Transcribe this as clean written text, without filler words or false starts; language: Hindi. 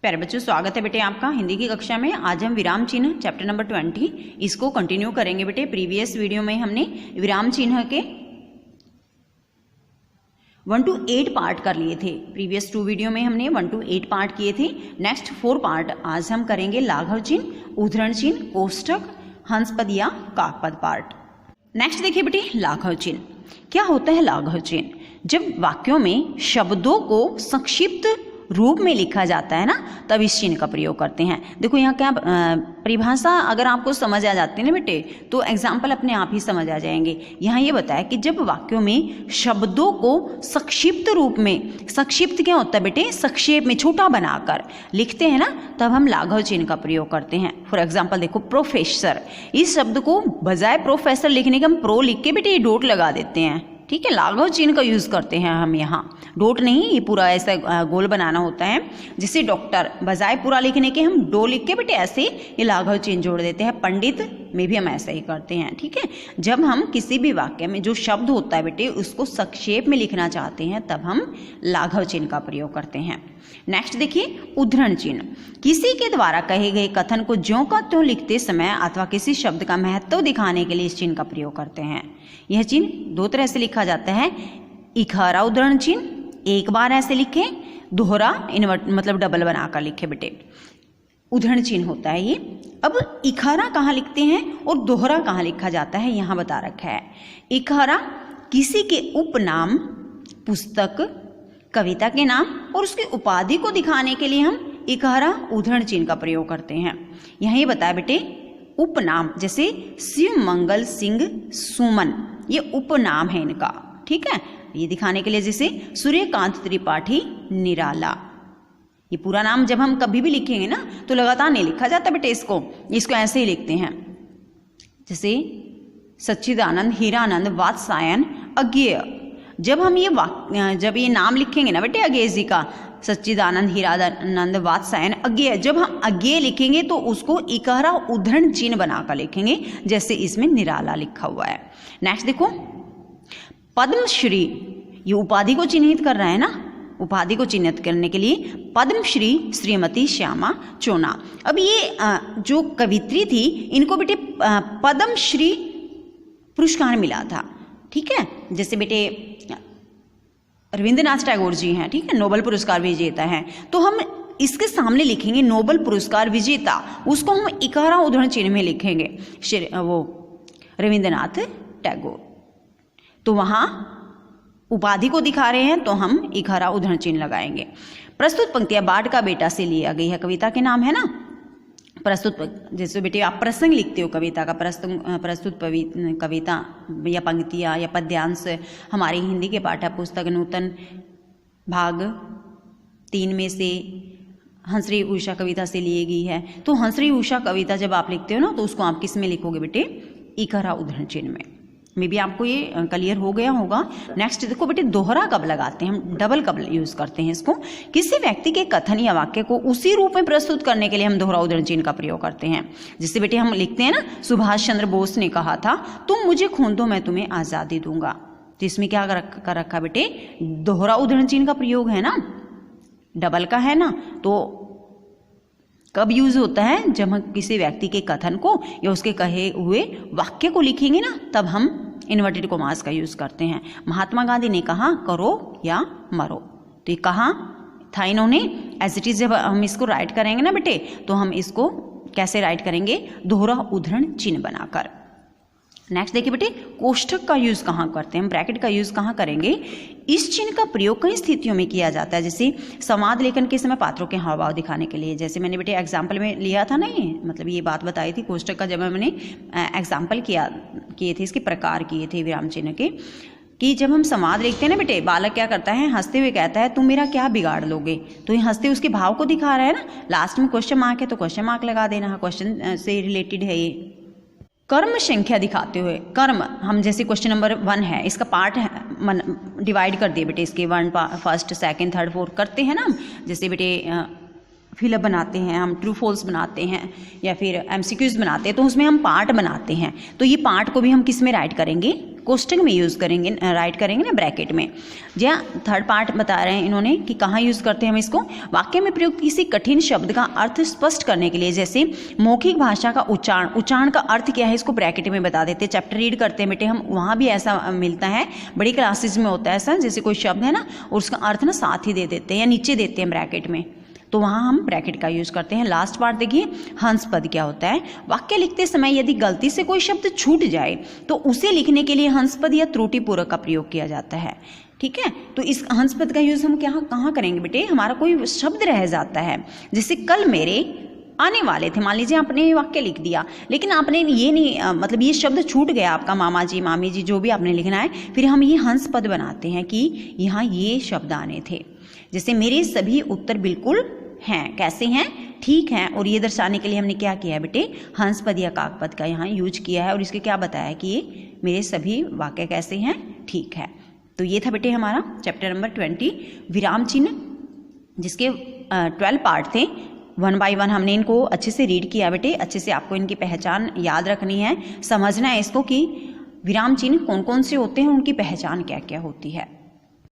प्यारे बच्चों, स्वागत है बेटे आपका हिंदी की कक्षा में। आज हम विराम चिन्ह चैप्टर नंबर 20 इसको कंटिन्यू करेंगे बेटे। प्रीवियस वीडियो में हमने विराम चिन्ह के 1 to 8 पार्ट कर लिए थे। प्रीवियस 2 वीडियो में हमने 1 to 8 पार्ट किए थे। नेक्स्ट 4 पार्ट आज हम करेंगे लाघव चिन्ह, उद्धरण चिन्ह, कोष्ठक, हंसपद या काकपद पार्ट। नेक्स्ट देखिए बेटे, लाघव चिन्ह क्या होता है। लाघव चिन्ह जब वाक्यों में शब्दों को संक्षिप्त रूप में लिखा जाता है ना, तब इस चिन्ह का प्रयोग करते हैं। देखो यहाँ क्या परिभाषा अगर आपको समझ आ जाती है ना बेटे, तो एग्जाम्पल अपने आप ही समझ आ जाएंगे। यहाँ ये बताया कि जब वाक्यों में शब्दों को संक्षिप्त रूप में, संक्षिप्त क्या होता है बेटे, संक्षेप में छोटा बनाकर लिखते हैं ना, तब हम लाघव चिन्ह का प्रयोग करते हैं। फॉर एग्जाम्पल देखो, प्रोफेसर, इस शब्द को बजाय प्रोफेसर लिखने के हम प्रो लिख के बेटे डॉट लगा देते हैं। ठीक है, लाघव चिन्ह का यूज करते हैं हम यहाँ। डॉट नहीं, ये पूरा ऐसा गोल बनाना होता है। जिसे डॉक्टर बजाय पूरा लिखने के हम डो लिख के बेटे ऐसे ये लाघव चिन्ह जोड़ देते हैं। पंडित में भी हम ऐसा ही करते हैं। ठीक है, जब हम किसी भी वाक्य में जो शब्द होता है बेटे उसको संक्षेप में लिखना चाहते हैं, तब हम लाघव चिन्ह का प्रयोग करते हैं। नेक्स्ट देखिए, उद्धरण चिन्ह किसी के द्वारा कहे गए कथन को ज्यों का त्यों लिखते समय अथवा किसी शब्द का महत्व दिखाने के लिए इस चिन्ह का प्रयोग करते हैं। यह चिन्ह 2 तरह से लिखा जाता है। इकहरा उद्धरण चिन्ह, एक बार ऐसे लिखे, दोहरा इन्वर्ट मतलब डबल बनाकर लिखे बेटे, उद्धरण चिन्ह होता है ये। अब इकहरा कहाँ लिखते हैं और दोहरा कहाँ लिखा जाता है, यहाँ बता रखा है। इकहरा किसी के उपनाम, पुस्तक, कविता के नाम और उसकी उपाधि को दिखाने के लिए हम इकहरा उद्धरण चिन्ह का प्रयोग करते हैं। यहाँ ये बताया बेटे, उपनाम जैसे शिव मंगल सिंह सुमन, ये उपनाम है इनका। ठीक है, ये दिखाने के लिए जैसे सूर्यकांत त्रिपाठी निराला, ये पूरा नाम जब हम कभी भी लिखेंगे ना तो लगातार नहीं लिखा जाता बेटे, इसको ऐसे ही लिखते हैं। जैसे सच्चिदानंद हीरानंद वात्सायन अज्ञेय, जब हम जब ये नाम लिखेंगे ना बेटे अज्ञेय जी का, सच्चिदानंद हीरानंद वात्सायन अज्ञेय, जब हम अज्ञेय लिखेंगे तो उसको इकहरा उद्धरण चिन्ह बनाकर लिखेंगे, जैसे इसमें निराला लिखा हुआ है। नेक्स्ट देखो, पद्मश्री, ये उपाधि को चिन्हित कर रहा है ना, उपाधि को चिन्हित करने के लिए पद्मश्री श्रीमती श्यामा चोना। अब ये जो कवित्री थी, इनको बेटे पद्मश्री पुरस्कार मिला था। ठीक है, जैसे बेटे रविंद्रनाथ टैगोर जी हैं, ठीक है, नोबेल पुरस्कार विजेता हैं, तो हम इसके सामने लिखेंगे नोबेल पुरस्कार विजेता, उसको हम इकहरा उद्धरण चिन्ह में लिखेंगे वो रविंद्रनाथ टैगोर। तो वहाँ उपाधि को दिखा रहे हैं तो हम इकहरा उद्धरण चिन्ह लगाएंगे। प्रस्तुत पंक्तियां बाढ़ का बेटा से लिया गई है, कविता के नाम है ना। प्रस्तुत जैसे बेटे आप प्रसंग लिखते हो कविता का, प्रस्तुत कविता या पंक्तियाँ या पद्यांश हमारी हिंदी के पाठ्य पुस्तक नूतन भाग 3 में से हंसरी उषा कविता से ली गई है। तो हंसरी उषा कविता जब आप लिखते हो ना, तो उसको आप किस में लिखोगे बेटे, इकहरा उद्धरण चिन्ह में। मे बी आपको ये क्लियर हो गया होगा। नेक्स्ट देखो बेटे, दोहरा कब लगाते हैं हम, डबल कब यूज करते हैं इसको। किसी व्यक्ति के कथन या वाक्य को उसी रूप में प्रस्तुत करने के लिए हम दोहरा उद्धरण चिन्ह का प्रयोग करते हैं। जिससे बेटे हम लिखते हैं ना, सुभाष चंद्र बोस ने कहा था, तुम मुझे खून दो मैं तुम्हें आजादी दूंगा। तो इसमें क्या कर रखा बेटे, दोहरा उद्धरण चिन्ह का प्रयोग है ना, डबल का है ना। तो कब यूज होता है, जब हम किसी व्यक्ति के कथन को या उसके कहे हुए वाक्य को लिखेंगे ना, तब हम इन्वर्टेड कॉमास का यूज करते हैं। महात्मा गांधी ने कहा, करो या मरो, तो ये कहा था इन्होंने। एज इट इज जब हम इसको राइट करेंगे ना बेटे, तो हम इसको कैसे राइट करेंगे, दोहरा उद्धरण चिन्ह बनाकर। नेक्स्ट देखिए बेटे, कोष्ठक का यूज कहाँ करते हैं, हम ब्रैकेट का यूज कहाँ करेंगे। इस चिन्ह का प्रयोग कई स्थितियों में किया जाता है, जैसे संवाद लेखन के समय पात्रों के हाव भाव दिखाने के लिए। जैसे मैंने बेटे एग्जाम्पल में लिया था ना, ये मतलब ये बात बताई थी कोष्ठक का, जब मैंने एग्जाम्पल किए थे, इसके प्रकार किए थे विराम चिन्ह के, कि जब हम संवाद लिखते हैं ना बेटे, बालक क्या करता है, हंसते हुए कहता है, तुम मेरा क्या बिगाड़ लोगे। तो ये हंसते उसके भाव को दिखा रहा है ना। लास्ट में क्वेश्चन मार्क है तो क्वेश्चन मार्क लगा देना, क्वेश्चन से रिलेटेड है ये। कर्म संख्या दिखाते हुए, कर्म हम जैसे क्वेश्चन नंबर 1 है, इसका पार्ट डिवाइड कर दिए बेटे, इसके 1 फर्स्ट सेकंड थर्ड फोर्थ करते हैं ना। जैसे बेटे फिलअप बनाते हैं हम, ट्रू फॉल्स बनाते हैं या फिर एमसीक्यूज बनाते हैं, तो उसमें हम पार्ट बनाते हैं। तो ये पार्ट को भी हम किस में राइट करेंगे, कोष्टक में यूज़ करेंगे, राइट करेंगे ना ब्रैकेट में। जी हाँ, थर्ड पार्ट बता रहे हैं इन्होंने कि कहाँ यूज़ करते हैं हम इसको, वाक्य में प्रयुक्त किसी कठिन शब्द का अर्थ स्पष्ट करने के लिए, जैसे मौखिक भाषा का उच्चारण का अर्थ क्या है इसको ब्रैकेट में बता देते हैं। चैप्टर रीड करते हैं बेटे हम, वहाँ भी ऐसा मिलता है, बड़ी क्लासेज में होता है ऐसा, जैसे कोई शब्द है ना और उसका अर्थ ना साथ ही दे देते हैं या नीचे देते हैं ब्रैकेट में, तो वहाँ हम ब्रैकेट का यूज़ करते हैं। लास्ट पार्ट देखिए, हंस पद क्या होता है। वाक्य लिखते समय यदि गलती से कोई शब्द छूट जाए तो उसे लिखने के लिए हंस पद या त्रुटिपूर्वक का प्रयोग किया जाता है। ठीक है, तो इस हंस पद का यूज़ हम कहाँ करेंगे बेटे, हमारा कोई शब्द रह जाता है, जैसे कल मेरे आने वाले थे, मान लीजिए आपने वाक्य लिख दिया लेकिन आपने ये नहीं मतलब ये शब्द छूट गया आपका, मामा जी मामी जी जो भी आपने लिखना है, फिर हम ये हंस पद बनाते हैं कि यहाँ ये शब्द आने थे। जैसे मेरे सभी उत्तर बिल्कुल हैं, कैसे हैं, ठीक हैं, और ये दर्शाने के लिए हमने क्या किया है बेटे, हंस पद या काकपद का यहाँ यूज किया है और इसके क्या बताया कि ये मेरे सभी वाक्य कैसे हैं, ठीक है। तो ये था बेटे हमारा चैप्टर नंबर 20 विराम चिन्ह, जिसके 12 पार्ट थे। 1 बाय 1 हमने इनको अच्छे से रीड किया बेटे, अच्छे से आपको इनकी पहचान याद रखनी है, समझना है इसको कि विराम चिन्ह कौन कौन से होते हैं, उनकी पहचान क्या क्या होती है।